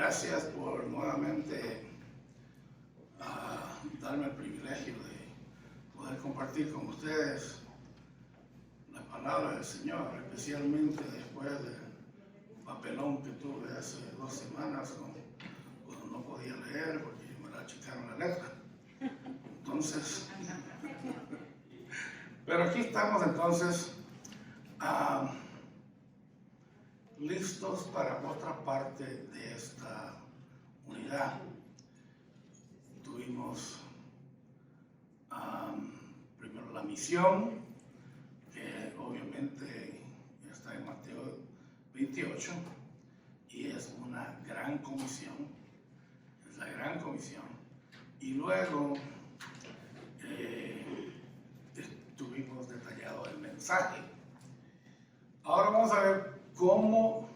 Gracias por nuevamente darme el privilegio de poder compartir con ustedes la palabra del Señor, especialmente después del papelón que tuve hace 2 semanas cuando no podía leer porque me la achicaron la letra. Entonces, pero aquí estamos entonces listos para otra parte de esta unidad. Tuvimos primero la misión, que obviamente está en Mateo 28, y es una gran comisión, es la gran comisión. Y luego tuvimos detallado el mensaje. Ahora vamos a ver cómo,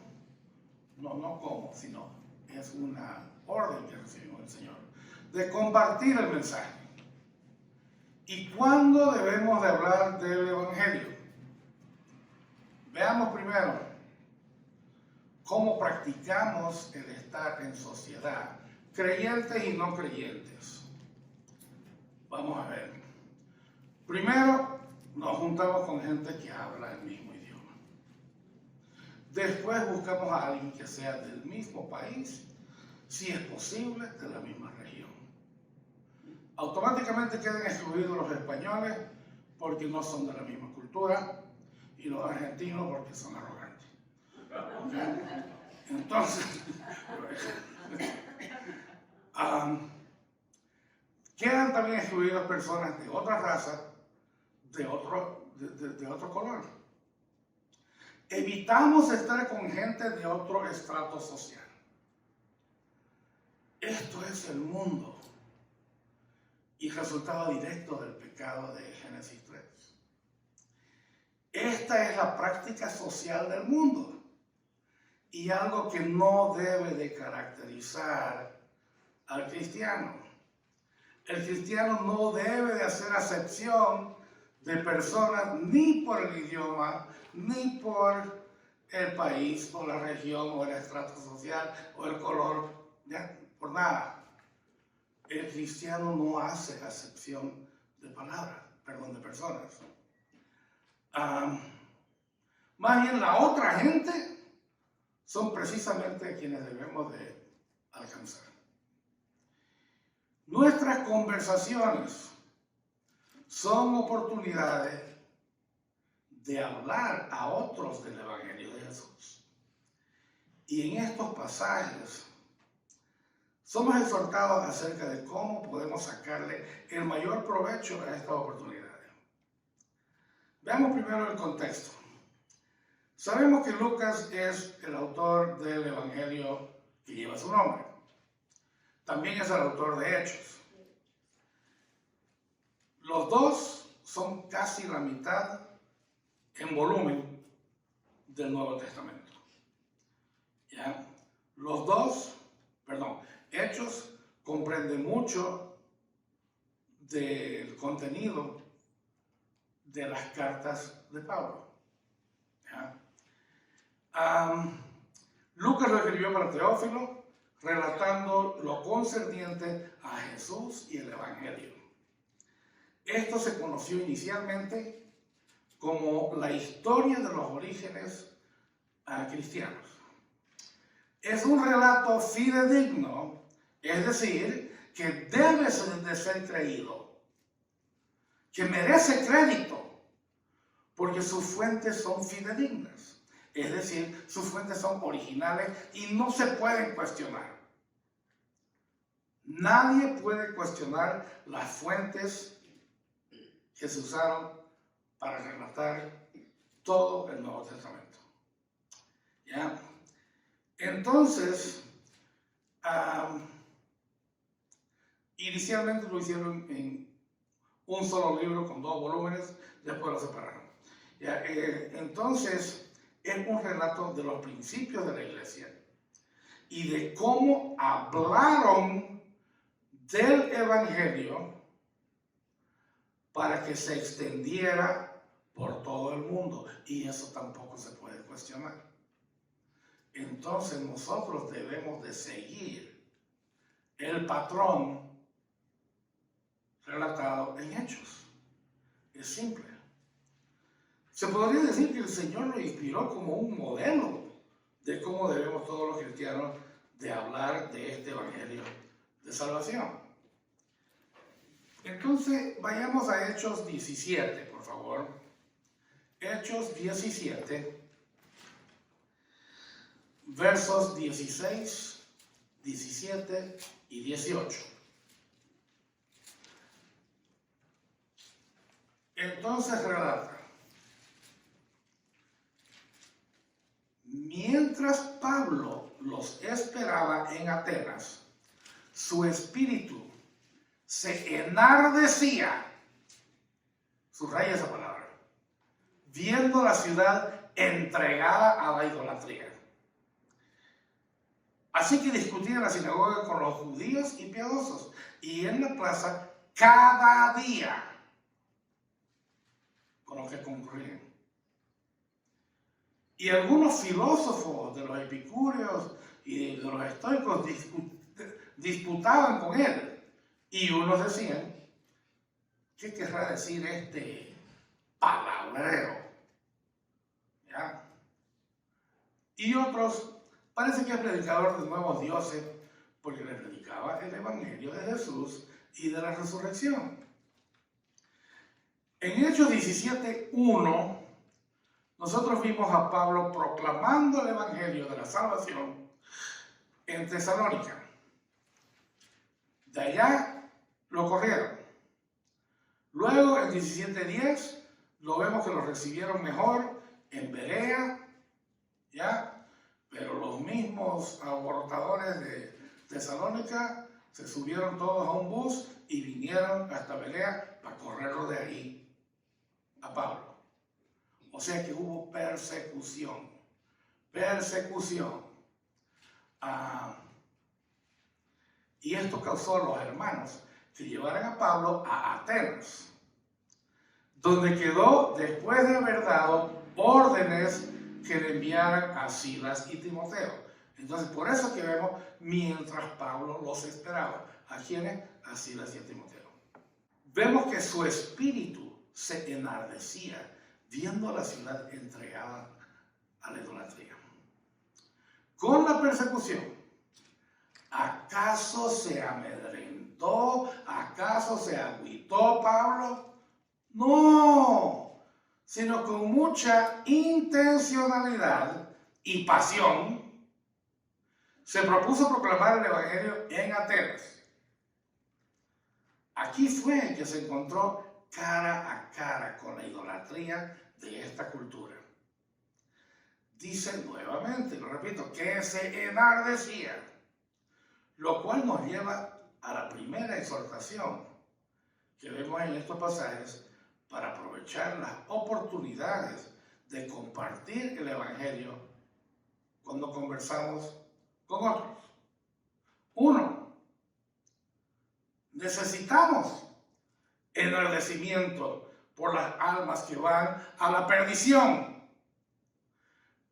no cómo, sino es una orden que recibimos del Señor, de compartir el mensaje. ¿Y cuándo debemos de hablar del Evangelio? Veamos primero cómo practicamos el estar en sociedad, creyentes y no creyentes. Vamos a ver. Primero, nos juntamos con gente que habla el mismo idioma. Después buscamos a alguien que sea del mismo país, si es posible, de la misma región. Automáticamente quedan excluidos los españoles porque no son de la misma cultura y los argentinos porque son arrogantes. ¿Okay? Entonces, quedan también excluidas personas de otra raza, de otro color. Evitamos estar con gente de otro estrato social. Esto es el mundo y resultado directo del pecado de Génesis 3. Esta es la práctica social del mundo y algo que no debe de caracterizar al cristiano. El cristiano no debe de hacer acepción de personas ni por el idioma, ni por el país, o la región, o el estrato social, o el color, ya, por nada. El cristiano no hace acepción de palabras, de personas. Más bien la otra gente son precisamente quienes debemos de alcanzar. Nuestras conversaciones son oportunidades de hablar a otros del Evangelio de Jesús. Y en estos pasajes somos exhortados acerca de cómo podemos sacarle el mayor provecho a estas oportunidades. Veamos primero el contexto. Sabemos que Lucas es el autor del Evangelio que lleva su nombre. También es el autor de Hechos. Los dos son casi la mitad en volumen del Nuevo Testamento. ¿Ya? Hechos comprende mucho del contenido de las cartas de Pablo. ¿Ya? Lucas lo escribió para Teófilo, relatando lo concerniente a Jesús y el Evangelio. Esto se conoció inicialmente como la historia de los orígenes cristianos. Es un relato fidedigno, es decir, que debe de ser creído, que merece crédito, porque sus fuentes son fidedignas, es decir, sus fuentes son originales y no se pueden cuestionar. Nadie puede cuestionar las fuentes que se usaron para relatar todo el Nuevo Testamento. ¿Ya? Entonces, inicialmente lo hicieron en un solo libro con 2 volúmenes, después lo separaron. ¿Ya? Entonces, es un relato de los principios de la iglesia y de cómo hablaron del Evangelio para que se extendiera por todo el mundo, y eso tampoco se puede cuestionar. entonces nosotros debemos de seguir el patrón relatado en Hechos. Es simple. Se podría decir que el Señor lo inspiró como un modelo de cómo debemos todos los cristianos de hablar de este evangelio de salvación. Entonces, vayamos a Hechos 17, por favor. Hechos 17, versos 16, 17 y 18. Entonces relata: mientras Pablo los esperaba en Atenas, su espíritu se enardecía, subraya esa palabra, viendo la ciudad entregada a la idolatría. Así que discutía en la sinagoga con los judíos y piadosos, y en la plaza cada día con los que concurrían. Y algunos filósofos de los epicúreos y de los estoicos disputaban con él. Y unos decían: ¿qué querrá decir este palabrero? ¿Ya? Y otros: parece que es predicador de nuevos dioses, porque le predicaba el evangelio de Jesús y de la resurrección. En Hechos 17:1, nosotros vimos a Pablo proclamando el evangelio de la salvación en Tesalónica. De allá lo corrieron. Luego, en 17:10, lo vemos que lo recibieron mejor en Berea, ¿ya? Pero los mismos abortadores de Tesalónica se subieron todos a un bus y vinieron hasta Berea para correrlo de ahí a Pablo. O sea que hubo persecución. Y esto causó a los hermanos que llevaran a Pablo a Atenas, donde quedó, después de haber dado órdenes que le enviaran a Silas y Timoteo. Entonces, por eso que vemos, mientras Pablo los esperaba. ¿A quiénes? A Silas y a Timoteo. Vemos que su espíritu se enardecía viendo a la ciudad entregada a la idolatría. Con la persecución, ¿acaso se amedrentó? ¿Acaso se agüitó Pablo? No, sino con mucha intencionalidad y pasión se propuso proclamar el evangelio en Atenas. Aquí fue que se encontró cara a cara con la idolatría de esta cultura. Dice nuevamente, lo repito, que se enardecía, lo cual nos lleva a la primera exhortación que vemos en estos pasajes para aprovechar las oportunidades de compartir el evangelio cuando conversamos con otros. 1. Necesitamos enardecimiento por las almas que van a la perdición.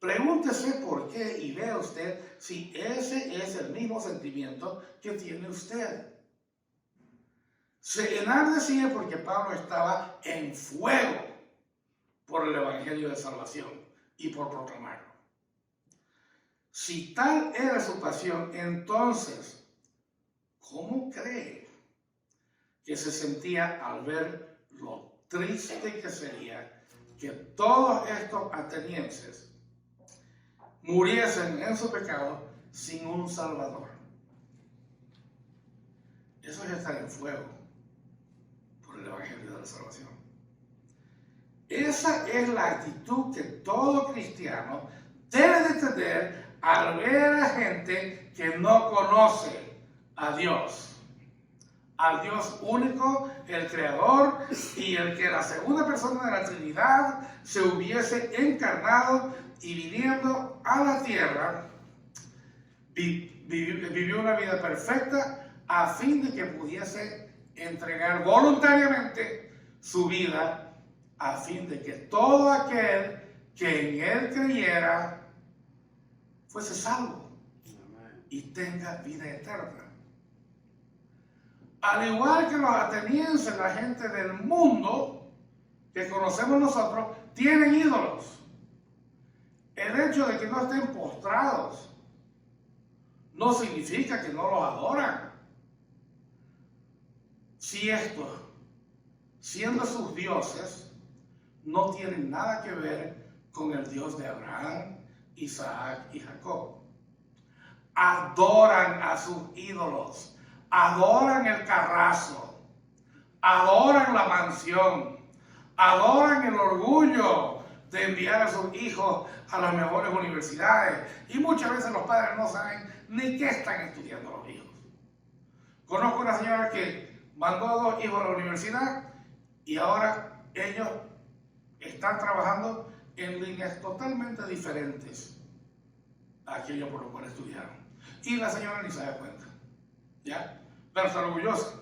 Pregúntese por qué y vea usted si ese es el mismo sentimiento que tiene usted. Se enardecía porque Pablo estaba en fuego por el evangelio de salvación y por proclamarlo. Si tal era su pasión, entonces, ¿cómo cree que se sentía al ver lo triste que sería que todos estos atenienses muriesen en su pecado sin un Salvador? Eso es estar en fuego por el evangelio de la salvación. Esa es la actitud que todo cristiano debe de tener al ver a gente que no conoce a Dios único, el Creador, y el que la segunda persona de la Trinidad se hubiese encarnado y viniendo a la tierra, vivió una vida perfecta a fin de que pudiese entregar voluntariamente su vida, a fin de que todo aquel que en él creyera fuese salvo y tenga vida eterna. Al igual que los atenienses, la gente del mundo que conocemos nosotros, tienen ídolos. El hecho de que no estén postrados no significa que no los adoran. Si estos, siendo sus dioses, no tienen nada que ver con el Dios de Abraham, Isaac y Jacob. Adoran a sus ídolos, adoran el carrazo, adoran la mansión, adoran el orgullo de enviar a sus hijos a las mejores universidades. Y muchas veces los padres no saben ni qué están estudiando los hijos. Conozco una señora que mandó a 2 hijos a la universidad y ahora ellos están trabajando en líneas totalmente diferentes a aquello por lo cual estudiaron. Y la señora ni se da cuenta, ¿ya? Pero está orgullosa.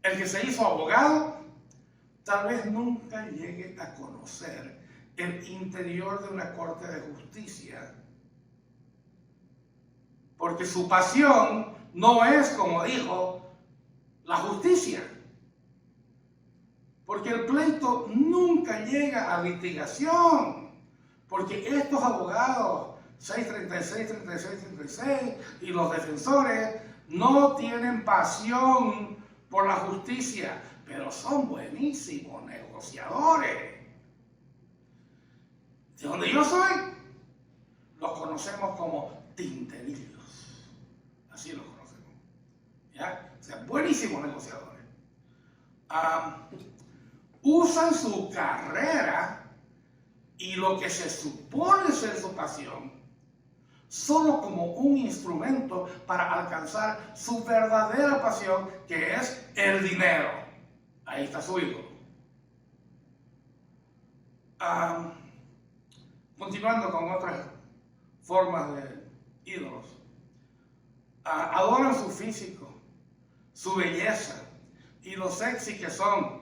El que se hizo abogado tal vez nunca llegue a conocer el interior de una corte de justicia, porque su pasión no es, como dijo, la justicia, porque el pleito nunca llega a litigación, porque estos abogados 636, 36, 36 y los defensores no tienen pasión por la justicia, pero son buenísimos negociadores. De donde yo soy, los conocemos como tinterillos. Así los conocemos. ¿Ya? O sea, buenísimos negociadores. Usan su carrera y lo que se supone ser su pasión solo como un instrumento para alcanzar su verdadera pasión, que es el dinero. Ahí está su ídolo. Continuando con otras formas de ídolos. Adoran su físico, su belleza y lo sexy que son,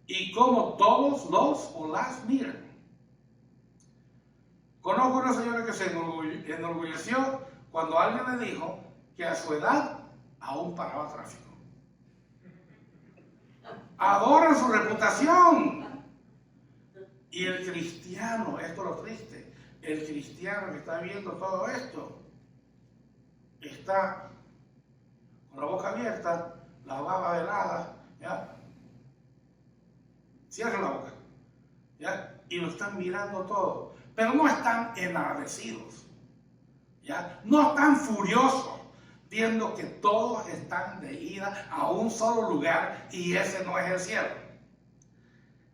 y como todos los o las miran. Conozco una señora que se enorgulleció cuando alguien le dijo que a su edad aún paraba tráfico. Adoran su reputación. Y el cristiano, esto es lo triste, el cristiano que está viendo todo esto, está con la boca abierta, la baba helada, ¿ya? Cierra la boca, ¿ya? Y lo están mirando todo, pero no están enardecidos, ¿ya? No están furiosos, viendo que todos están de ida a un solo lugar y ese no es el cielo.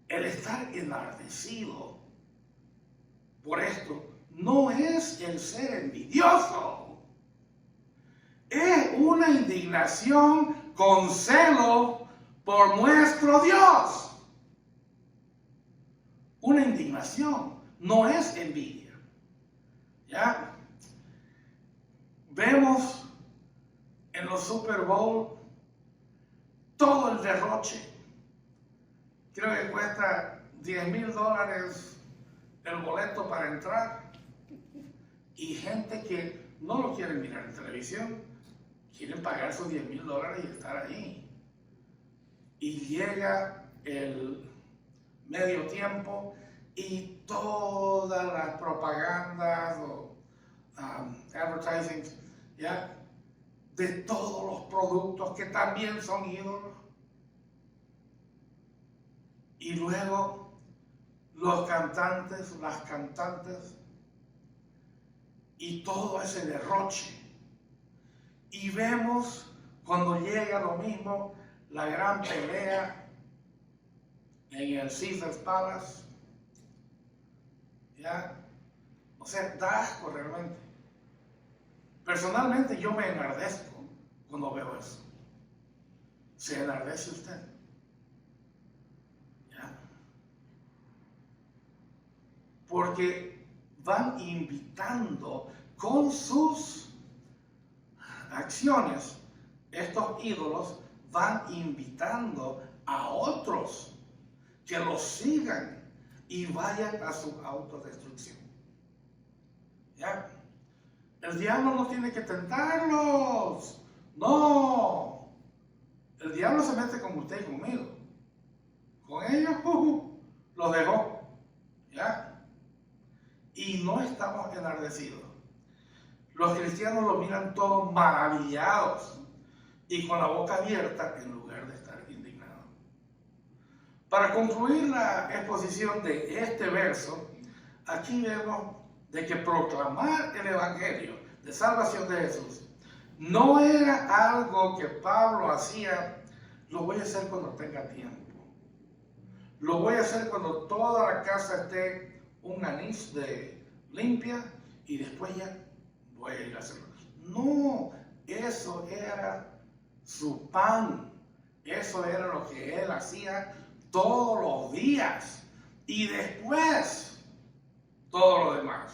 El estar enardecido por esto no es el ser envidioso, es una indignación con celo por nuestro Dios. Una indignación no es envidia. ¿Ya? Vemos en los Super Bowl todo el derroche. Creo que cuesta $10,000 el boleto para entrar. Y gente que no lo quiere mirar en televisión, quieren pagar sus $10,000 y estar ahí. Y llega el medio tiempo y todas las propagandas o advertising, ¿ya? De todos los productos que también son ídolos. Y luego los cantantes, las cantantes y todo ese derroche. Y vemos cuando llega lo mismo, la gran pelea en el Caesars Palace. ¿Ya? O sea, da asco realmente. Personalmente yo me enardezco cuando veo eso. ¿Se enardece usted? ¿Ya? Porque van invitando con sus acciones, estos ídolos van invitando a otros que los sigan y vayan a su autodestrucción. ¿Ya? El diablo no tiene que tentarlos. No. El diablo se mete con usted y conmigo. Con ellos, los dejó. ¿Ya? Y no estamos enardecidos. Los cristianos lo miran todos maravillados y con la boca abierta en lugar de estar indignados. Para concluir la exposición de este verso, aquí vemos de que proclamar el evangelio de salvación de Jesús no era algo que Pablo hacía, lo voy a hacer cuando tenga tiempo. Lo voy a hacer cuando toda la casa esté un anís de limpia y después ya voy a ir a hacerlo. No, eso era su pan. Eso era lo que él hacía todos los días. Y después, todo lo demás.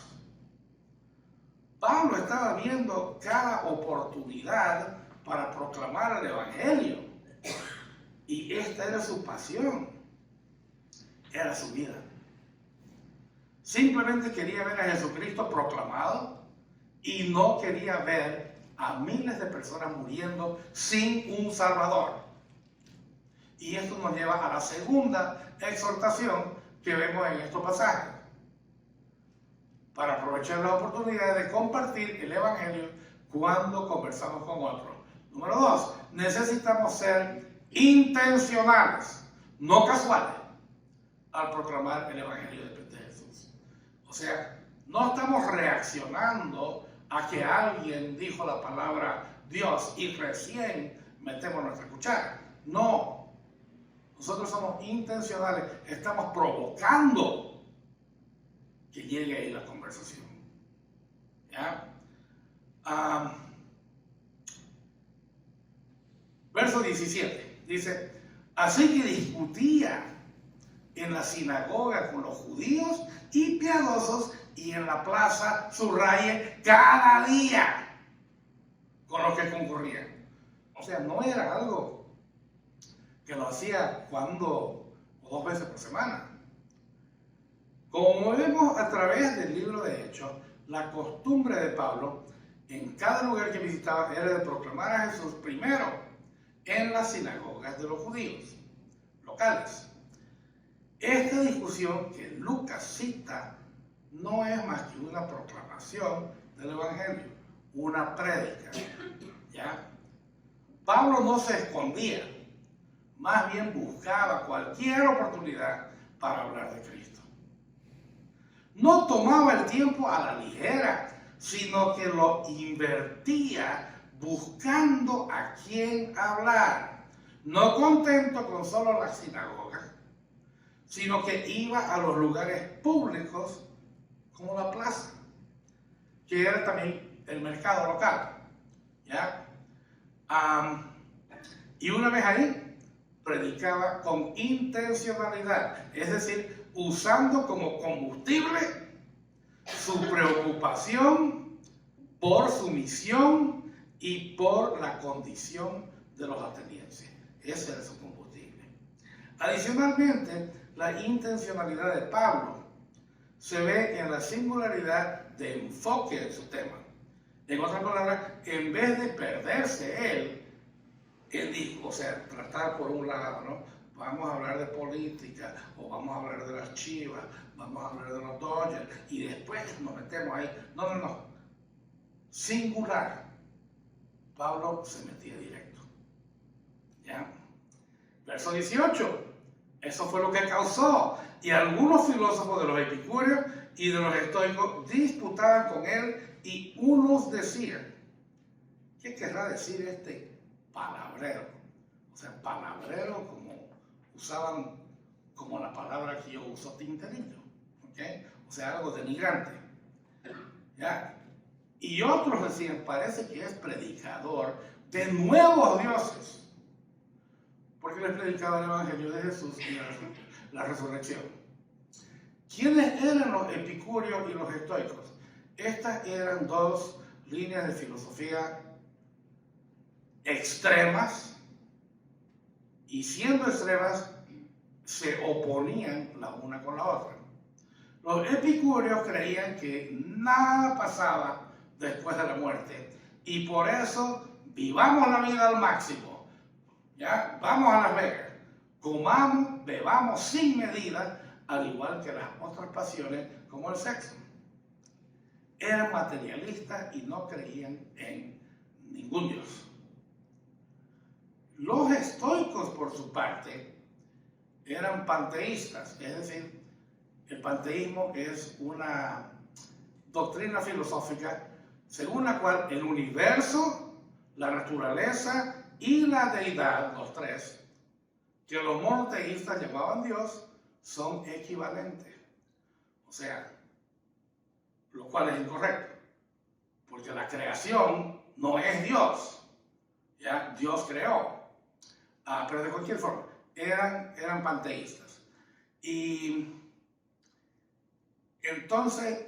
Pablo estaba viendo cada oportunidad para proclamar el evangelio. Y esta era su pasión. Era su vida. Simplemente quería ver a Jesucristo proclamado y no quería ver a miles de personas muriendo sin un Salvador. Y esto nos lleva a la segunda exhortación que vemos en estos pasajes. Para aprovechar la oportunidad de compartir el evangelio cuando conversamos con otros. Número 2, necesitamos ser intencionales, no casuales, al proclamar el evangelio de Jesús. O sea, no estamos reaccionando a que alguien dijo la palabra Dios y recién metemos nuestra cuchara. No. Nosotros somos intencionales. Estamos provocando que llegue ahí la conversación. ¿Ya? Verso 17. Dice, así que discutía en la sinagoga con los judíos y piadosos y en la plaza, subraye, cada día con los que concurrían. O sea, no era algo que lo hacía cuando o 2 veces por semana. Como vemos a través del libro de Hechos, la costumbre de Pablo en cada lugar que visitaba era de proclamar a Jesús primero en las sinagogas de los judíos locales. Esta discusión que Lucas cita no es más que una proclamación del evangelio, una prédica. ¿Ya? Pablo no se escondía, más bien buscaba cualquier oportunidad para hablar de Cristo. No tomaba el tiempo a la ligera, sino que lo invertía buscando a quién hablar. No contento con solo las sinagogas, sino que iba a los lugares públicos como la plaza, que era también el mercado local. ¿Ya? Y una vez ahí, predicaba con intencionalidad, es decir, usando como combustible su preocupación por su misión y por la condición de los atenienses. Ese era su combustible. Adicionalmente, la intencionalidad de Pablo se ve en la singularidad de enfoque de su tema. En otras palabras, en vez de perderse él dijo, o sea, tratar por un lado, ¿no? Vamos a hablar de política, o vamos a hablar de las Chivas, vamos a hablar de los Dodgers, y después nos metemos ahí. No. Singular. Pablo se metía directo. ¿Ya? Verso 18. Eso fue lo que causó. Y algunos filósofos de los epicúreos y de los estoicos disputaban con él, y unos decían, ¿qué querrá decir este palabrero? O sea, palabrero como usaban, como la palabra que yo uso, tinterillo. ¿Okay? O sea, algo denigrante. ¿Ya? Y otros decían, parece que es predicador de nuevos dioses, porque les predicaba el evangelio de Jesús y la resurrección. ¿Quiénes eran los epicúreos y los estoicos? Estas eran dos líneas de filosofía extremas, y siendo extremas, se oponían la una con la otra. Los epicúreos creían que nada pasaba después de la muerte y por eso vivamos la vida al máximo. ¿Ya? Vamos a Las Vegas, comamos, bebamos sin medida, al igual que las otras pasiones como el sexo. Eran materialistas y no creían en ningún Dios. Los estoicos, por su parte, eran panteístas, es decir, el panteísmo es una doctrina filosófica según la cual el universo, la naturaleza y la deidad, los tres, que los monoteístas llamaban Dios, son equivalentes. O sea, lo cual es incorrecto, porque la creación no es Dios. ¿Ya? Dios creó. Pero de cualquier forma, eran panteístas. Y entonces,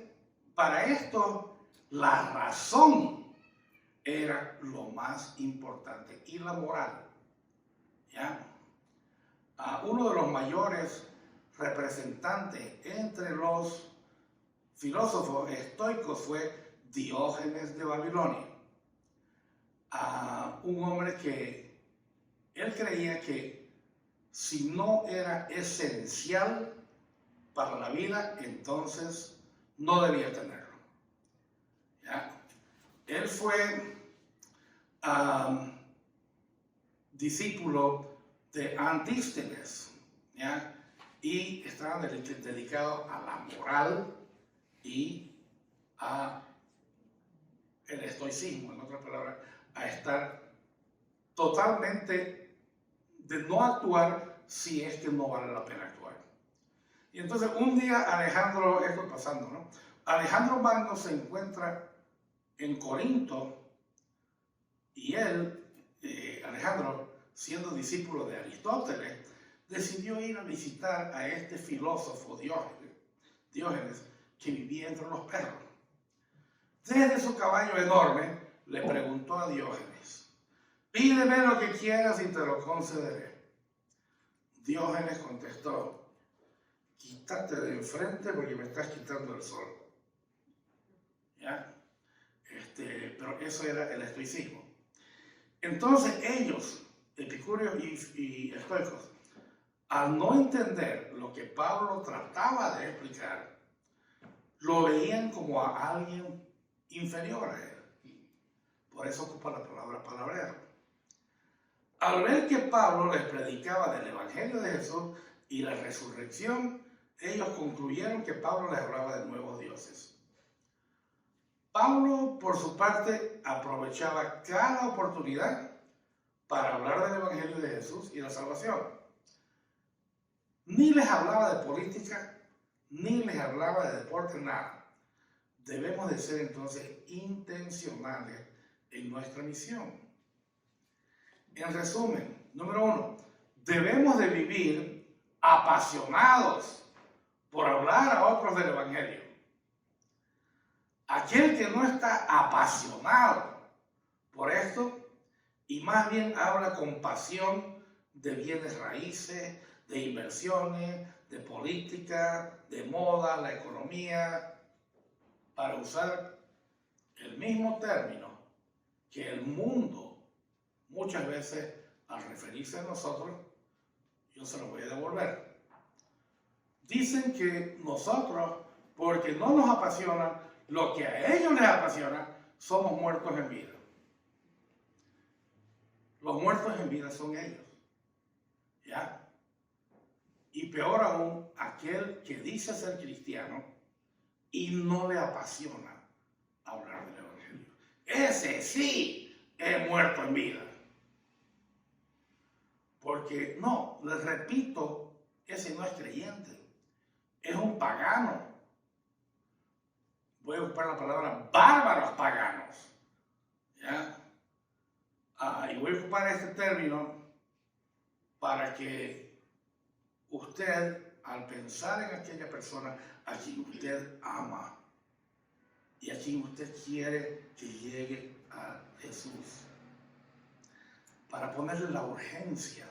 para esto, la razón era lo más importante y la moral. ¿Ya? Uno de los mayores representantes entre los filósofos estoicos fue Diógenes de Babilonia. Un hombre que él creía que si no era esencial para la vida, entonces no debía tenerlo. ¿Ya? Él fue discípulo de Antístenes, ¿ya? Y estaba dedicado a la moral y a el estoicismo, en otras palabras, a estar totalmente de no actuar si es que no vale la pena actuar. Y entonces un día Alejandro, esto pasando, ¿no? Alejandro Magno se encuentra en Corinto y él, Alejandro, siendo discípulo de Aristóteles, decidió ir a visitar a este filósofo Diógenes, que vivía entre los perros. Desde su caballo enorme le preguntó a Diógenes: pídeme lo que quieras y te lo concederé. Diógenes contestó: quítate de enfrente porque me estás quitando el sol. ¿Ya? Pero eso era el estoicismo. Entonces ellos, epicúreos y estoicos, al no entender lo que Pablo trataba de explicar, lo veían como a alguien inferior a él. Por eso ocupa la palabra palabrero. Al ver que Pablo les predicaba del Evangelio de Jesús y la resurrección, ellos concluyeron que Pablo les hablaba de nuevos dioses. Pablo, por su parte, aprovechaba cada oportunidad para hablar del Evangelio de Jesús y la salvación. Ni les hablaba de política, ni les hablaba de deporte, nada. Debemos de ser entonces intencionales en nuestra misión. En resumen, número 1, debemos de vivir apasionados por hablar a otros del Evangelio. Aquel que no está apasionado por esto y más bien habla con pasión de bienes raíces, de inversiones, de política, de moda, la economía, para usar el mismo término que el mundo muchas veces al referirse a nosotros, yo se lo voy a devolver. Dicen que nosotros, porque no nos apasiona lo que a ellos les apasiona, somos muertos en vida. Los muertos en vida son ellos. ¿Ya? Y peor aún, aquel que dice ser cristiano y no le apasiona hablar del Evangelio. Ese sí es muerto en vida. Porque no, les repito, ese no es creyente, es un pagano. Voy a ocupar la palabra bárbaros paganos. ¿Ya? Y voy a ocupar este término para que usted, al pensar en aquella persona a quien usted ama y a quien usted quiere que llegue a Jesús, para ponerle la urgencia,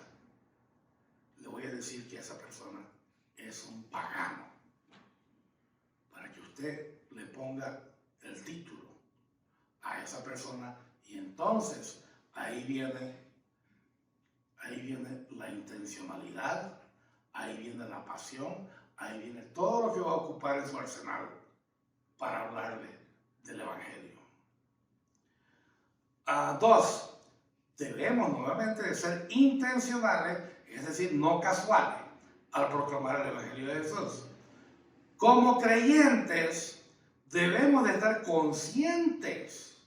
le voy a decir que esa persona es un pagano. usted le ponga el título a esa persona, y entonces ahí viene la intencionalidad, ahí viene la pasión, ahí viene todo lo que va a ocupar en su arsenal para hablarle del Evangelio. Dos, debemos nuevamente de ser intencionales, es decir, no casuales, al proclamar el Evangelio de Jesús. Como creyentes, debemos de estar conscientes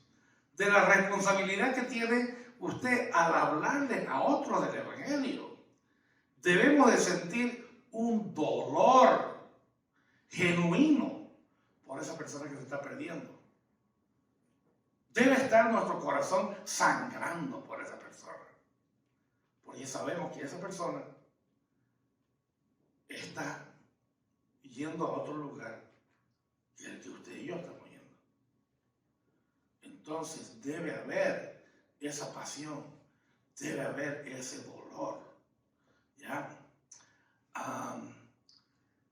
de la responsabilidad que tiene usted al hablarle a otros del Evangelio. Debemos de sentir un dolor genuino por esa persona que se está perdiendo. Debe estar nuestro corazón sangrando por esa persona, porque sabemos que esa persona está yendo a otro lugar que el que usted y yo estamos yendo. Entonces debe haber esa pasión, debe haber ese dolor, ¿ya?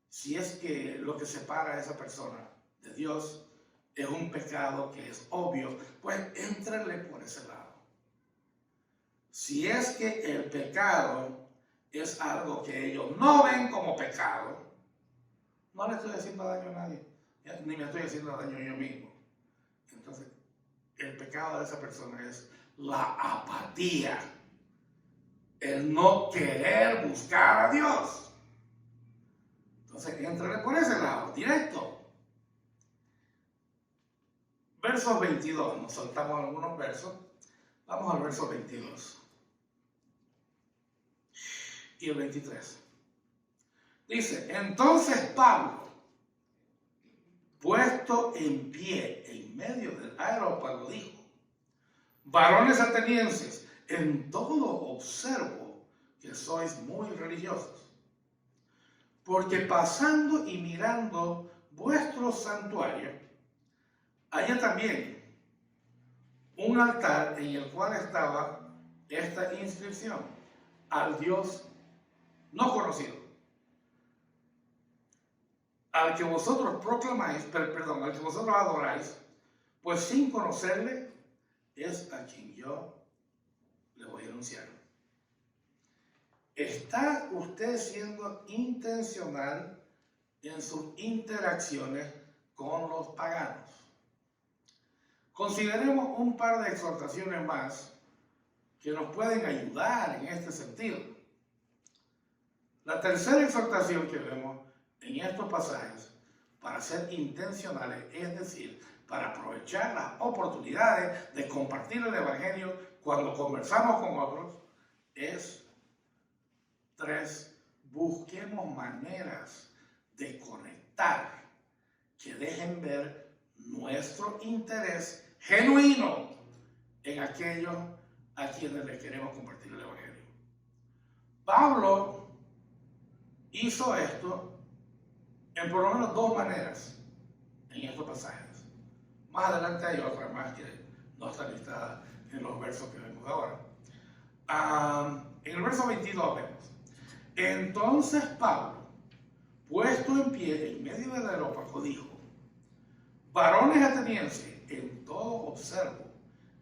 Si es que lo que separa a esa persona de Dios es un pecado que es obvio, pues éntrenle por ese lado. Si es que el pecado es algo que ellos no ven como pecado, no le estoy haciendo daño a nadie, ni me estoy haciendo daño yo mismo. Entonces, el pecado de esa persona es la apatía, el no querer buscar a Dios. Entonces, éntrale por ese lado, directo. Versos 22, nos saltamos algunos versos. Vamos al verso 22 y el 23. Dice, entonces Pablo, puesto en pie en medio del areópago, dijo, varones atenienses, en todo observo que sois muy religiosos, porque pasando y mirando vuestro santuario, hallé también un altar en el cual estaba esta inscripción, al Dios no conocido, al que vosotros proclamáis, perdón, al que vosotros adoráis, pues sin conocerle es a quien yo le voy a anunciar. ¿Está usted siendo intencional en sus interacciones con los paganos? Consideremos un par de exhortaciones más que nos pueden ayudar en este sentido. La tercera exhortación que vemos en estos pasajes para ser intencionales, es decir, para aprovechar las oportunidades de compartir el Evangelio cuando conversamos con otros, es 3. Busquemos maneras de conectar que dejen ver nuestro interés genuino en aquellos a quienes le queremos compartir el Evangelio. Pablo hizo esto en por lo menos 2 maneras en estos pasajes. Más adelante hay otras más que no están listadas en los versos que vemos ahora. En el verso 22 vemos, entonces Pablo, puesto en pie en medio del areópago, dijo, varones atenienses, en todo observo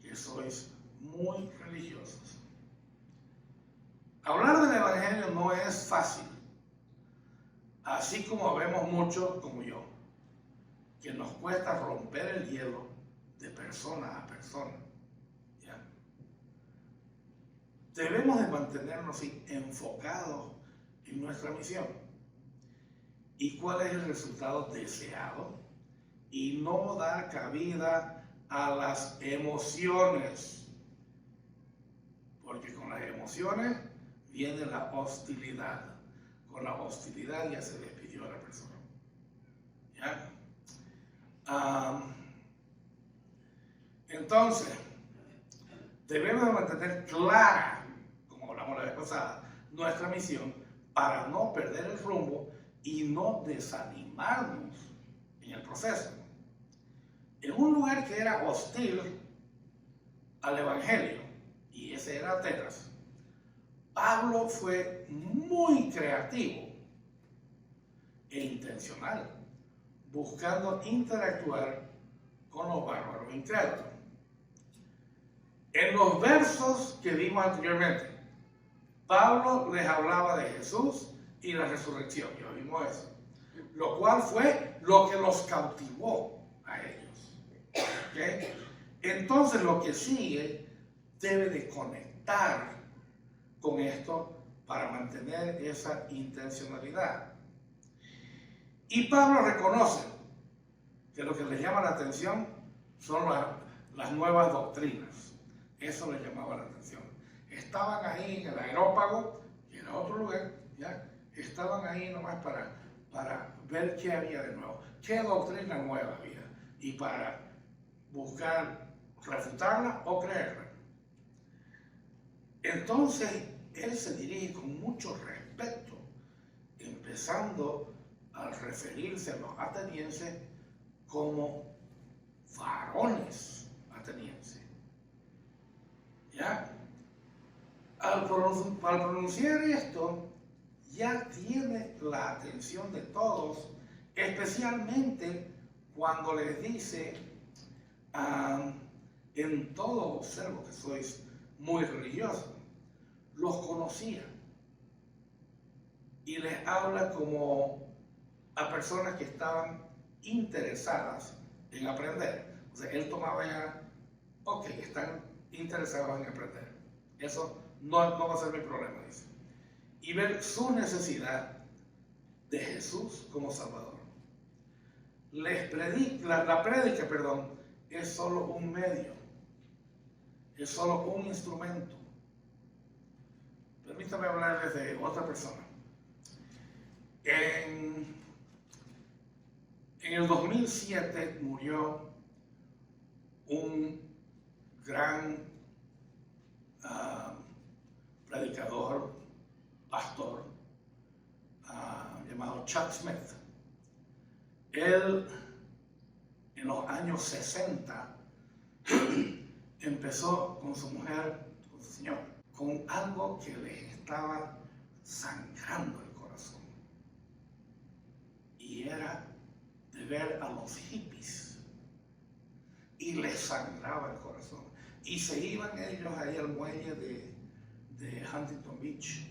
que sois muy religiosos. Hablar del Evangelio no es fácil, así como vemos muchos como yo, que nos cuesta romper el hielo de persona a persona. ¿Ya? Debemos de mantenernos enfocados en nuestra misión. ¿Y cuál es el resultado deseado? Y no dar cabida a las emociones, porque con las emociones viene la hostilidad. Con la hostilidad ya se despidió a la persona. ¿Ya? Entonces, debemos de mantener clara, como hablamos la vez pasada, nuestra misión para no perder el rumbo y no desanimarnos en el proceso. En un lugar que era hostil al Evangelio, y ese era Atenas, Pablo fue muy creativo e intencional, buscando interactuar con los bárbaros incrédulos. En los versos que vimos anteriormente, Pablo les hablaba de Jesús y la resurrección, ya vimos eso, lo cual fue lo que los cautivó a ellos. ¿Okay? Entonces lo que sigue debe de conectar con esto para mantener esa intencionalidad. Y Pablo reconoce que lo que les llama la atención son las nuevas doctrinas. Eso les llamaba la atención. Estaban ahí en el Areópago, y en otro lugar, ¿ya? Estaban ahí nomás para ver qué había de nuevo, qué doctrina nueva había, y para buscar refutarla o creerla. Entonces, él se dirige con mucho respeto, empezando a referirse a los atenienses como varones atenienses. ¿Ya? Al pronunciar esto, ya tiene la atención de todos, especialmente cuando les dice, en todo observo que sois muy religiosos. Los conocía y les habla como a personas que estaban interesadas en aprender. O sea, él tomaba ya, ok, están interesados en aprender. Eso no va a ser mi problema, dice. Y ver su necesidad de Jesús como Salvador. La prédica, es solo un medio, es solo un instrumento. Permítame hablarles de otra persona. En el 2007 murió un gran predicador, pastor, llamado Chuck Smith. Él, en los años 60, empezó con su mujer, con su señor, con algo que les estaba sangrando el corazón. Y era de ver a los hippies. Y les sangraba el corazón. Y se iban ellos ahí al muelle de Huntington Beach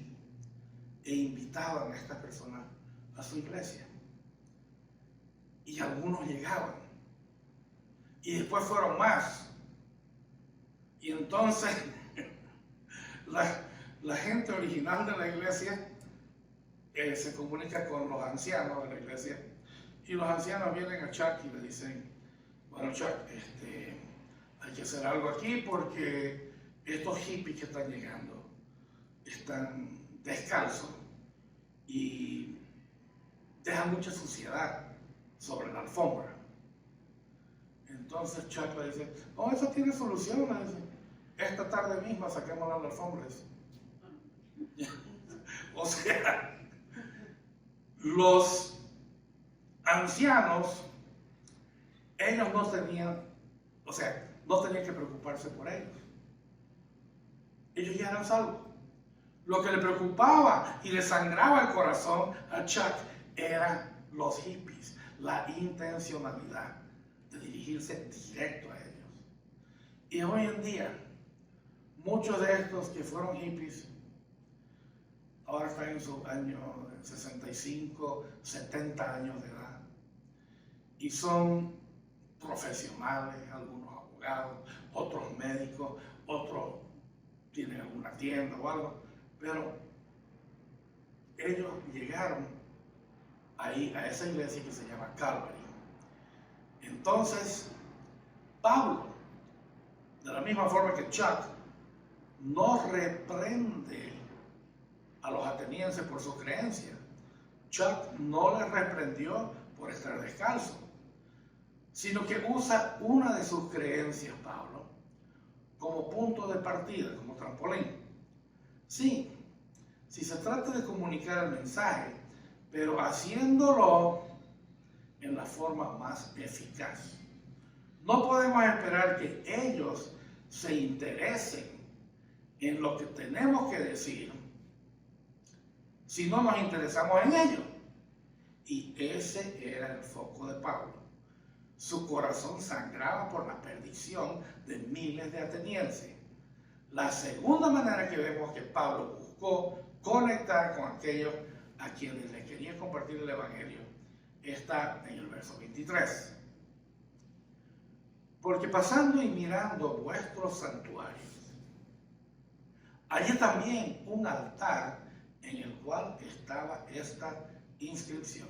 e invitaban a estas personas a su iglesia. Y algunos llegaban. Y después fueron más. Y entonces la gente original de la iglesia se comunica con los ancianos de la iglesia. Y los ancianos vienen a Chuck y le dicen, bueno Chuck, hay que hacer algo aquí porque estos hippies que están llegando están descalzos y dejan mucha suciedad sobre la alfombra. Entonces Chuck le dice, no, eso tiene solución, le dice. Esta tarde misma saquemos las alfombras. O sea, los ancianos, ellos no tenían que preocuparse por ellos. Ellos ya eran salvos. Lo que le preocupaba y le sangraba el corazón a Chuck eran los hippies, la intencionalidad de dirigirse directo a ellos. Y hoy en día, muchos de estos que fueron hippies ahora están en sus años 65, 70 años de edad y son profesionales, algunos abogados, otros médicos, otros tienen alguna tienda o algo, pero ellos llegaron ahí a esa iglesia que se llama Calvary. Entonces, Pablo, de la misma forma que Chuck, no reprende a los atenienses por su creencia. Chuck no les reprendió por estar descalzo, sino que usa una de sus creencias, Pablo, como punto de partida, como trampolín. Sí, si se trata de comunicar el mensaje, pero haciéndolo en la forma más eficaz. No podemos esperar que ellos se interesen en lo que tenemos que decir si no nos interesamos en ellos. Y ese era el foco de Pablo. Su corazón sangraba por la perdición de miles de atenienses. La segunda manera que vemos que Pablo buscó conectar con aquellos a quienes le quería compartir el Evangelio está en el verso 23. Porque pasando y mirando vuestros santuarios, allí también un altar en el cual estaba esta inscripción: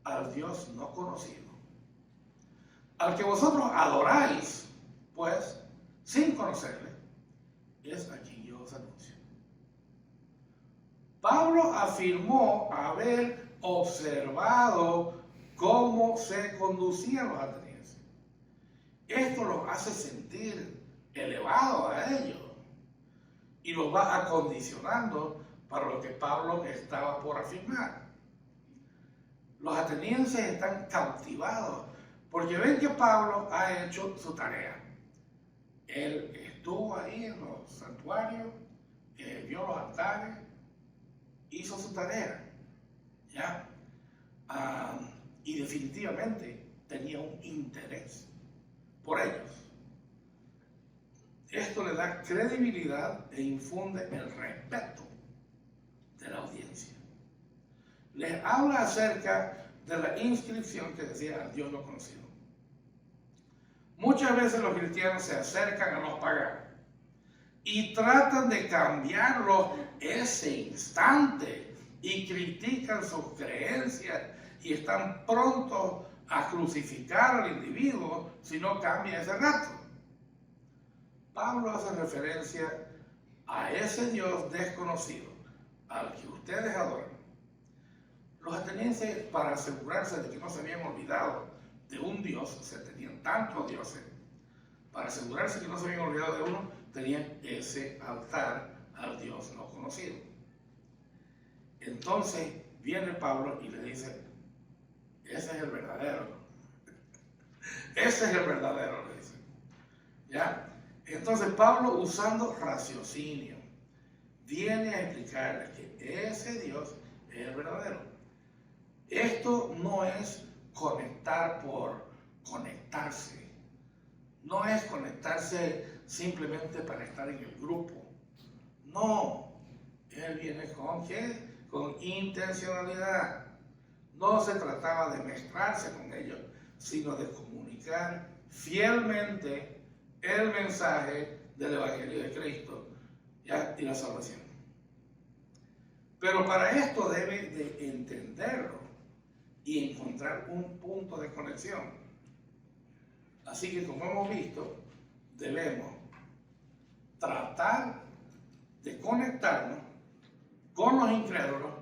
al Dios no conocido, al que vosotros adoráis, pues, sin conocerle, es a quien yo os anuncio. Pablo afirmó haber observado cómo se conducían los atenienses. Esto los hace sentir elevados a ellos y los va acondicionando para lo que Pablo estaba por afirmar. Los atenienses están cautivados porque ven que Pablo ha hecho su tarea. Él estuvo ahí en los santuarios, vio los altares, hizo su tarea, ¿ya? Y definitivamente tenía un interés por ellos. Esto le da credibilidad e infunde el respeto de la audiencia. Les habla acerca de la inscripción que decía al Dios no conocido. Muchas veces los cristianos se acercan a los paganos y tratan de cambiarlo ese instante y critican sus creencias y están prontos a crucificar al individuo si no cambia ese rato. Pablo hace referencia a ese Dios desconocido al que ustedes adoran. Los atenienses, para asegurarse de que no se habían olvidado de un Dios, o sea, tenían tantos dioses, para asegurarse que no se habían olvidado de uno, tenían ese altar al Dios no conocido. Entonces viene Pablo y le dice: ese es el verdadero. Ese es el verdadero, le dice. ¿Ya? Entonces Pablo, usando raciocinio, viene a explicarle que ese Dios es el verdadero. Esto no es conectar por conectarse. No es conectarse simplemente para estar en el grupo. No. Él viene con ¿qué? Con intencionalidad. No se trataba de mezclarse con ellos, sino de comunicar fielmente el mensaje del Evangelio de Cristo, ¿ya? Y la salvación. Pero para esto debe de entenderlo y encontrar un punto de conexión. Así que, como hemos visto, debemos tratar de conectarnos con los incrédulos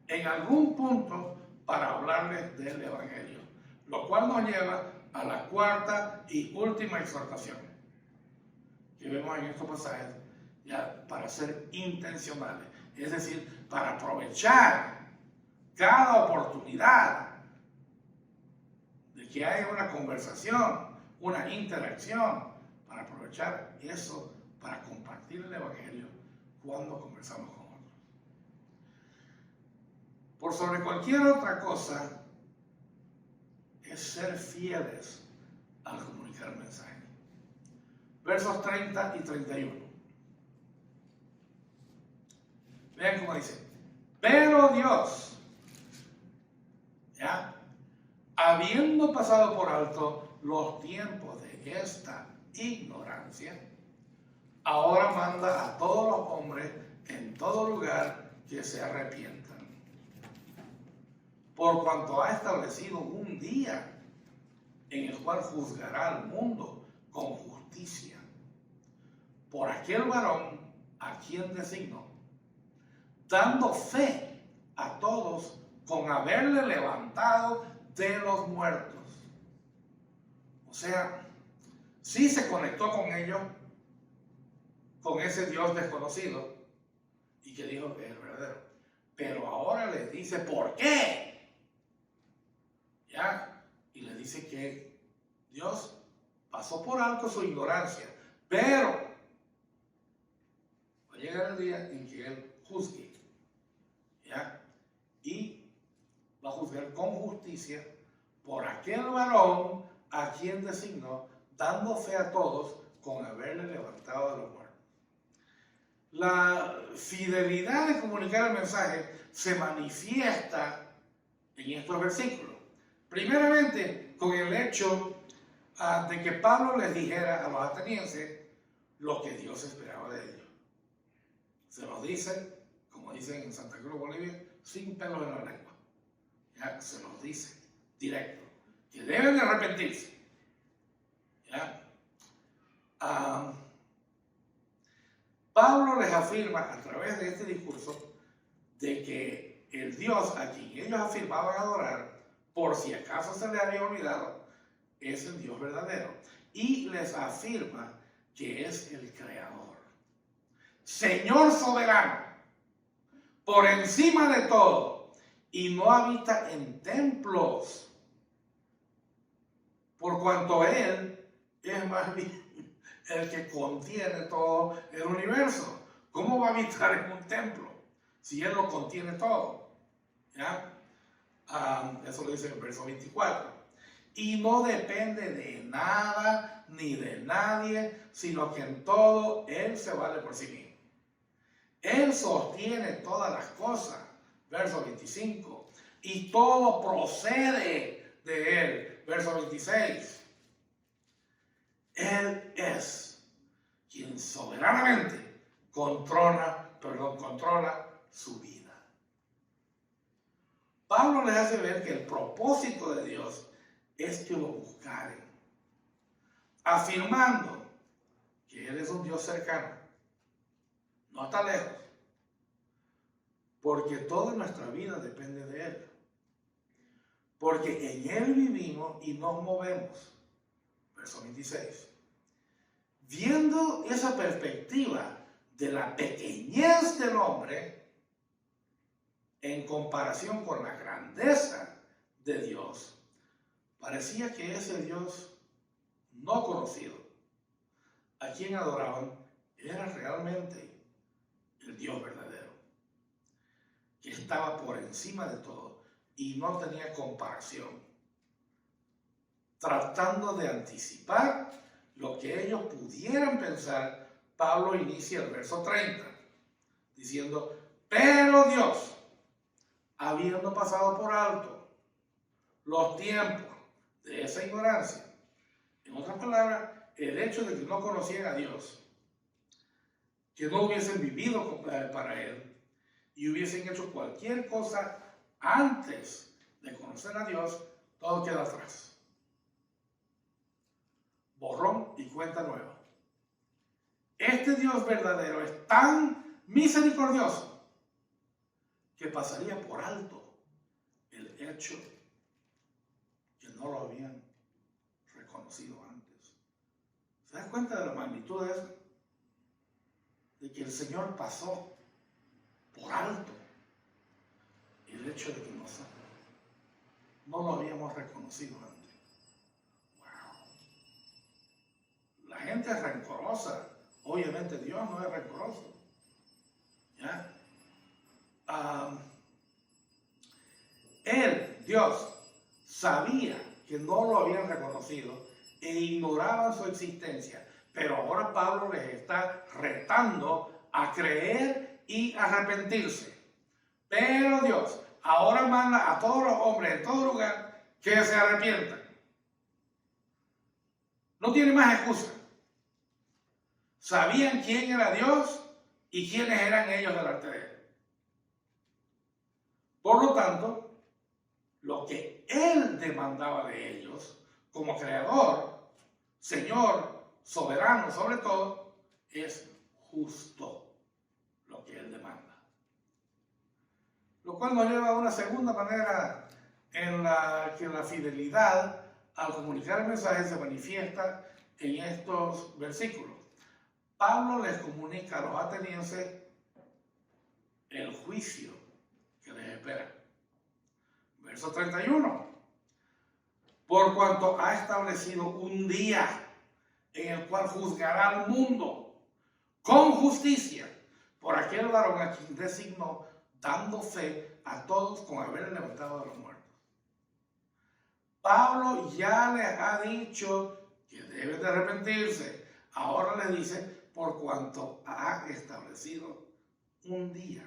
en algún punto para hablarles del Evangelio, lo cual nos lleva a la cuarta y última exhortación que vemos en estos pasajes, ya, para ser intencionales, es decir, para aprovechar cada oportunidad de que haya una conversación, una interacción, para aprovechar eso para compartir el Evangelio cuando conversamos con otros. Por sobre cualquier otra cosa es ser fieles al comunicar el mensaje. Versos 30 y 31. Vean cómo dice: pero Dios, ¿ya?, habiendo pasado por alto los tiempos de esta ignorancia, ahora manda a todos los hombres en todo lugar que se arrepientan. Por cuanto ha establecido un día en el cual juzgará al mundo con justicia, por aquel varón a quien designó, dando fe a todos con haberle levantado de los muertos. O sea, sí se conectó con ellos, con ese Dios desconocido, y que dijo que es verdadero. Pero ahora les dice por qué. ¿Ya? Y les dice que Dios pasó por alto su ignorancia, pero va a llegar el día en que Él juzgue, ¿ya? Y va a juzgar con justicia por aquel varón a quien designó, dando fe a todos con haberle levantado de los muertos. La fidelidad de comunicar el mensaje se manifiesta en estos versículos. Primeramente, con el hecho de que Pablo les dijera a los atenienses lo que Dios esperaba de ellos. Se los dice, como dicen en Santa Cruz, Bolivia, sin pelos en la lengua. ¿Ya? Se los dice directo, que deben de arrepentirse. ¿Ya? Pablo les afirma a través de este discurso de que el Dios a quien ellos afirmaban adorar, por si acaso se les había olvidado, es el Dios verdadero. Y les afirma que es el Creador, Señor soberano, por encima de todo, y no habita en templos, por cuanto Él es más bien el que contiene todo el universo. ¿Cómo va a habitar en un templo si Él lo contiene todo? ¿Ya? Eso lo dice en el verso 24. Y no depende de nada ni de nadie, sino que en todo Él se vale por sí mismo. Él sostiene todas las cosas, verso 25, y todo procede de Él, verso 26. Él es quien soberanamente controla su vida. Pablo les hace ver que el propósito de Dios es que lo buscaren, afirmando que Él es un Dios cercano, no está lejos, porque toda nuestra vida depende de Él, porque en Él vivimos y nos movemos. Verso 26. Viendo esa perspectiva de la pequeñez del hombre en comparación con la grandeza de Dios, parecía que ese Dios no conocido, a quien adoraban, era realmente el Dios verdadero, que estaba por encima de todo y no tenía comparación, tratando de anticipar lo que ellos pudieran pensar. Pablo inicia el verso 30 diciendo: pero Dios, habiendo pasado por alto los tiempos de esa ignorancia, en otras palabras, el hecho de que no conocían a Dios, que no hubiesen vivido para Él y hubiesen hecho cualquier cosa antes de conocer a Dios, todo queda atrás. Borrón y cuenta nueva. Este Dios verdadero es tan misericordioso que pasaría por alto el hecho que no lo habían reconocido antes. ¿Se da cuenta de la magnitud de eso? De que el Señor pasó por alto el hecho de que nosotros no lo habíamos reconocido antes. La gente es rencorosa. Obviamente Dios no es rencoroso. ¿Ya? Él, Dios, sabía que no lo habían reconocido e ignoraban su existencia. Pero ahora Pablo les está retando a creer y arrepentirse. Pero Dios ahora manda a todos los hombres en todo lugar que se arrepientan. No tiene más excusa. Sabían quién era Dios y quiénes eran ellos delante de Él. Por lo tanto, lo que Él demandaba de ellos, como Creador, Señor, soberano sobre todo, es justo lo que Él demanda. Lo cual nos lleva a una segunda manera en la que la fidelidad al comunicar el mensaje se manifiesta en estos versículos. Pablo les comunica a los atenienses el juicio que les espera. Verso 31. Por cuanto ha establecido un día en el cual juzgará al mundo con justicia por aquel varón a quien designó, dando fe a todos con haber levantado de los muertos. Pablo ya les ha dicho que deben de arrepentirse. Ahora les dice, por cuanto ha establecido un día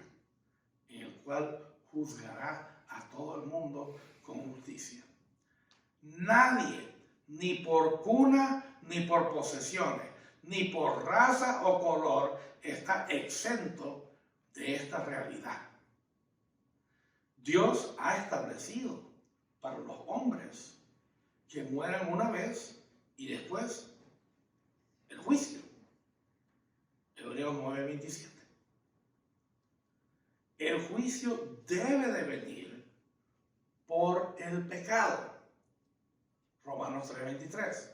en el cual juzgará a todo el mundo con justicia. Nadie, ni por cuna, ni por posesiones, ni por raza o color, está exento de esta realidad. Dios ha establecido para los hombres que mueran una vez y después el juicio. Hebreos 9:27. El juicio debe de venir por el pecado. Romanos 3:23.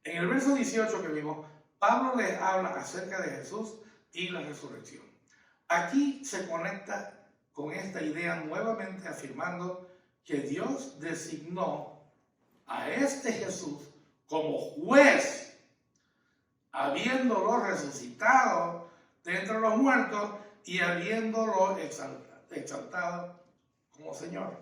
En el verso 18 que vimos, Pablo les habla acerca de Jesús y la resurrección. Aquí se conecta con esta idea nuevamente afirmando que Dios designó a este Jesús como juez, habiéndolo resucitado de entre los muertos y habiéndolo exaltado como Señor.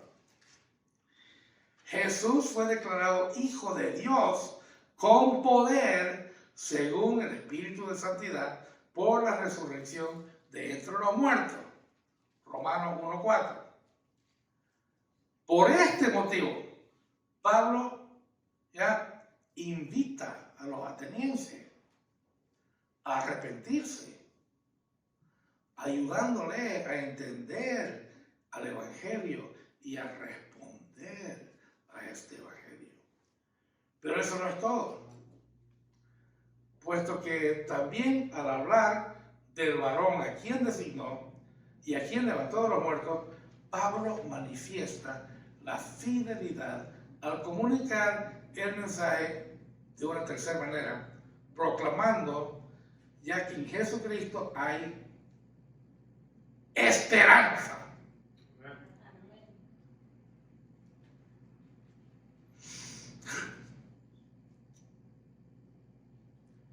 Jesús fue declarado Hijo de Dios con poder según el Espíritu de Santidad por la resurrección de entre los muertos. Romanos 1:4. Por este motivo, Pablo ya invita a los atenienses a arrepentirse, ayudándoles a entender al Evangelio y a responder a este Evangelio. Pero eso no es todo, puesto que también al hablar del varón a quien designó y a quien levantó de los muertos, Pablo manifiesta la fidelidad al comunicar el mensaje de una tercera manera, proclamando ya que en Jesucristo hay esperanza.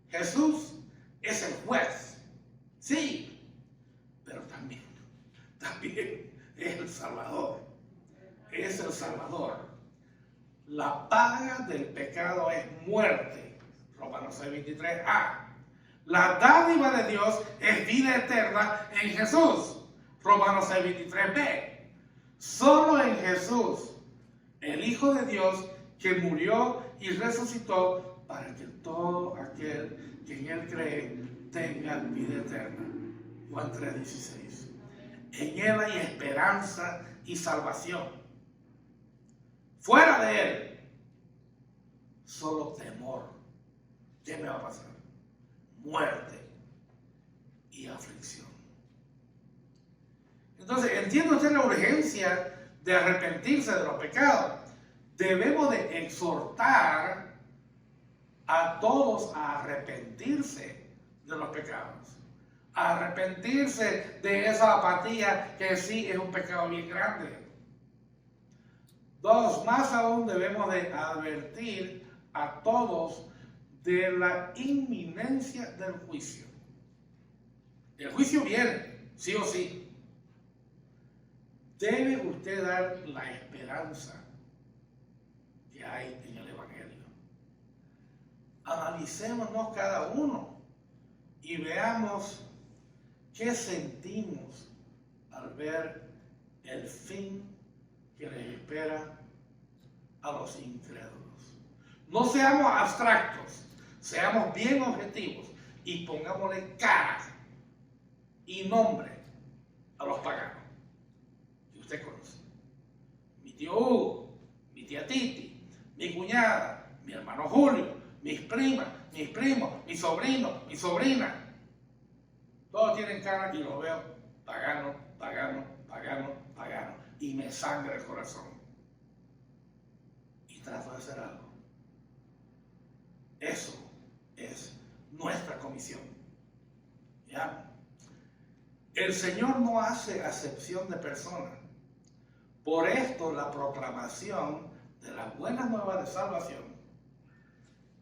Jesús es el juez, sí, pero también es el Salvador. Es el Salvador. La paga del pecado es muerte. Romanos 6:23a. La dádiva de Dios es vida eterna en Jesús. Romanos 6:23b. Solo en Jesús, el Hijo de Dios, que murió y resucitó para que todo aquel que en Él cree tenga vida eterna. Juan 3:16. En Él hay esperanza y salvación. Fuera de Él, solo temor. ¿Qué me va a pasar? Muerte y aflicción. Entonces, ¿entiende usted la urgencia de arrepentirse de los pecados? Debemos de exhortar a todos a arrepentirse de los pecados. A arrepentirse de esa apatía que sí es un pecado bien grande. 2, más aún debemos de advertir a todos de la inminencia del juicio. El juicio viene, sí o sí. Debe usted dar la esperanza que hay en el Evangelio. Analicémonos cada uno y veamos qué sentimos al ver el fin que les espera a los incrédulos. No seamos abstractos, seamos bien objetivos y pongámosle cara y nombre a los paganos que usted conoce. Mi tío Hugo, mi tía Titi, mi cuñada, mi hermano Julio, mis primas, mis primos, mis sobrinos, mi sobrina. Todos tienen cara y los veo pagano, pagano, pagano, pagano. Y me sangra el corazón. Y trato de hacer algo. Eso es nuestra comisión. ¿Ya? El Señor no hace acepción de personas. Por esto la proclamación de las buenas nuevas de salvación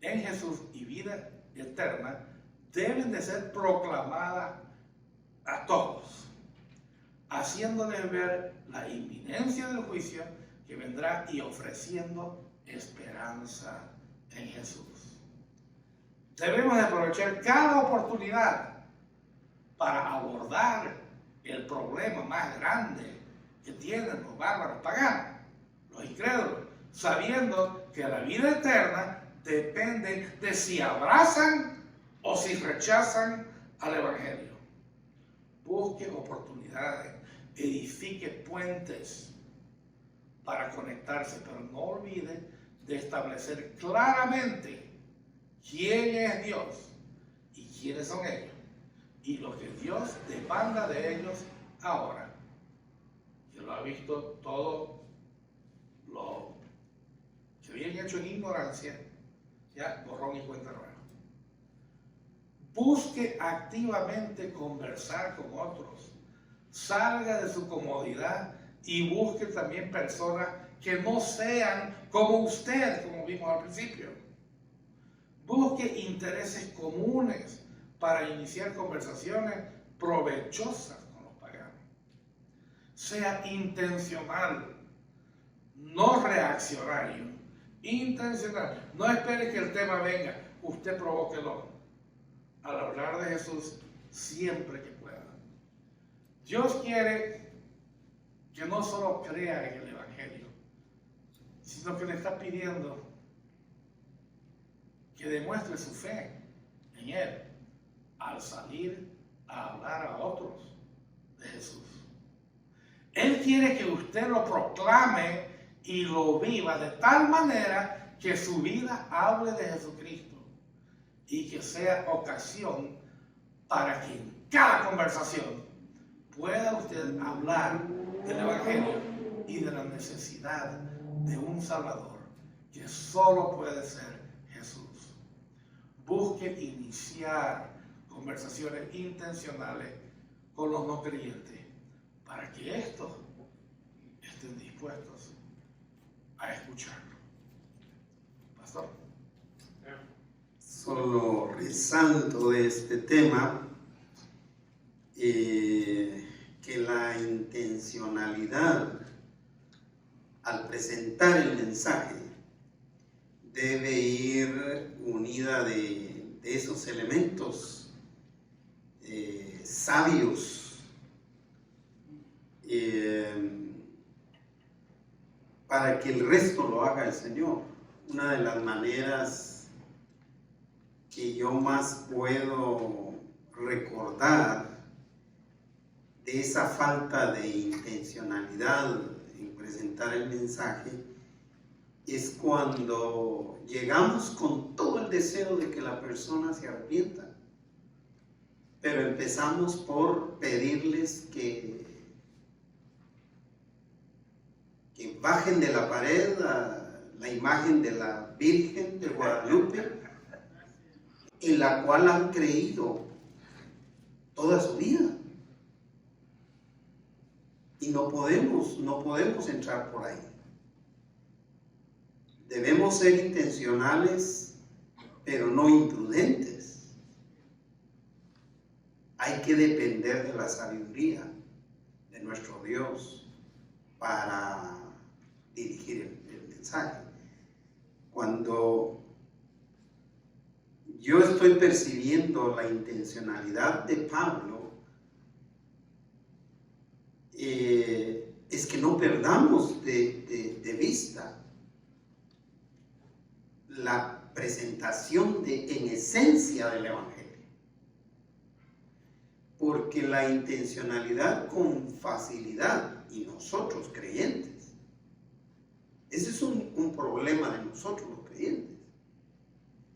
en Jesús y vida eterna deben de ser proclamadas a todos. haciéndoles ver la inminencia del juicio que vendrá y ofreciendo esperanza en Jesús. Debemos de aprovechar cada oportunidad para abordar el problema más grande que tienen los bárbaros paganos, los incrédulos, sabiendo que la vida eterna depende de si abrazan o si rechazan al Evangelio. Busque oportunidades, edifique puentes para conectarse, pero no olvide de establecer claramente quién es Dios y quiénes son ellos y lo que Dios demanda de ellos ahora, que lo ha visto todo lo que habían hecho en ignorancia, ya borrón y cuenta nueva. Busque activamente conversar con otros, salga de su comodidad y busque también personas que no sean como usted, como vimos al principio. Busque intereses comunes para iniciar conversaciones provechosas con los paganos. Sea intencional, no reaccionario, intencional. No espere que el tema venga, usted provóquelo. Al hablar de Jesús siempre que pueda. Dios quiere que no solo crea en el Evangelio, sino que le está pidiendo que demuestre su fe en Él al salir a hablar a otros de Jesús. Él quiere que usted lo proclame y lo viva de tal manera que su vida hable de Jesucristo y que sea ocasión para que en cada conversación pueda usted hablar del Evangelio y de la necesidad de un Salvador que solo puede ser Jesús. Busque iniciar conversaciones intencionales con los no creyentes para que estos estén dispuestos a escucharlo. Pastor. Solo resalto de este tema que la intencionalidad al presentar el mensaje debe ir unida de esos elementos sabios para que el resto lo haga el Señor. Una de las maneras que yo más puedo recordar de esa falta de intencionalidad en presentar el mensaje es cuando llegamos con todo el deseo de que la persona se arrepienta, pero empezamos por pedirles que bajen de la pared la imagen de la Virgen de Guadalupe, en la cual han creído toda su vida. Y no podemos entrar por ahí. Debemos ser intencionales, pero no imprudentes. Hay que depender de la sabiduría de nuestro Dios para dirigir el mensaje. Cuando yo estoy percibiendo la intencionalidad de Pablo, es que no perdamos de vista la presentación en esencia del Evangelio. Porque la intencionalidad con facilidad, y nosotros creyentes, ese es un problema de nosotros los creyentes.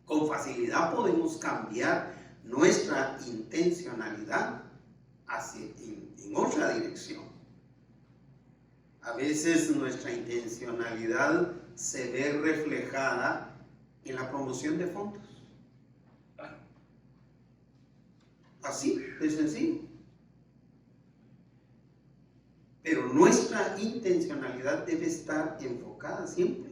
Con facilidad podemos cambiar nuestra intencionalidad en otra dirección. A veces nuestra intencionalidad se ve reflejada en la promoción de fondos. Así de sencillo. Pero nuestra intencionalidad debe estar enfocada siempre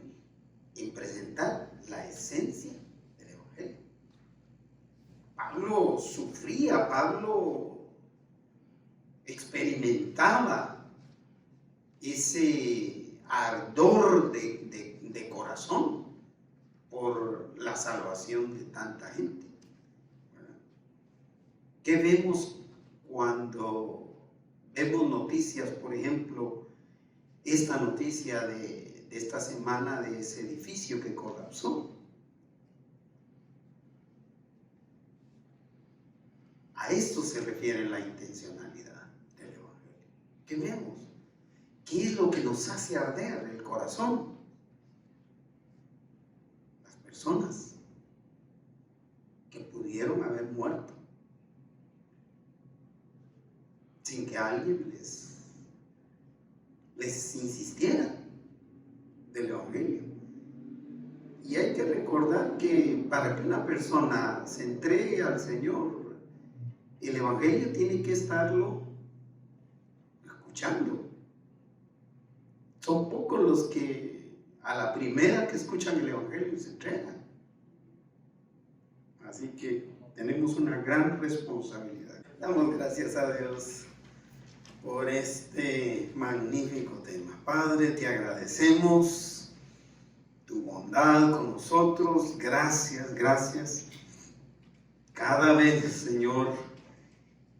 en presentar la esencia del Evangelio. Pablo sufría, Pablo experimentaba ese ardor de corazón por la salvación de tanta gente. ¿Qué vemos cuando vemos noticias, por ejemplo, esta noticia de esta semana de ese edificio que colapsó? A esto se refiere la intencionalidad del Evangelio. ¿Qué vemos? ¿Qué es lo que nos hace arder el corazón? Las personas que pudieron haber muerto sin que alguien les insistiera del Evangelio. Y hay que recordar que para que una persona se entregue al Señor, el Evangelio tiene que estarlo escuchando. Son pocos los que a la primera que escuchan el Evangelio se entregan. Así que tenemos una gran responsabilidad. Damos gracias a Dios por este magnífico tema. Padre, te agradecemos tu bondad con nosotros. Gracias, gracias. Cada vez, Señor,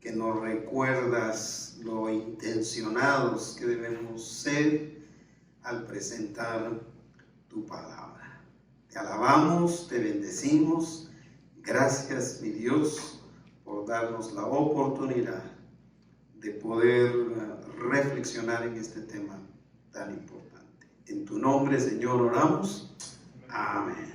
que nos recuerdas lo intencionados que debemos ser al presentar tu palabra. Te alabamos, te bendecimos. Gracias, mi Dios, por darnos la oportunidad de poder reflexionar en este tema tan importante. En tu nombre, Señor, oramos. Amén.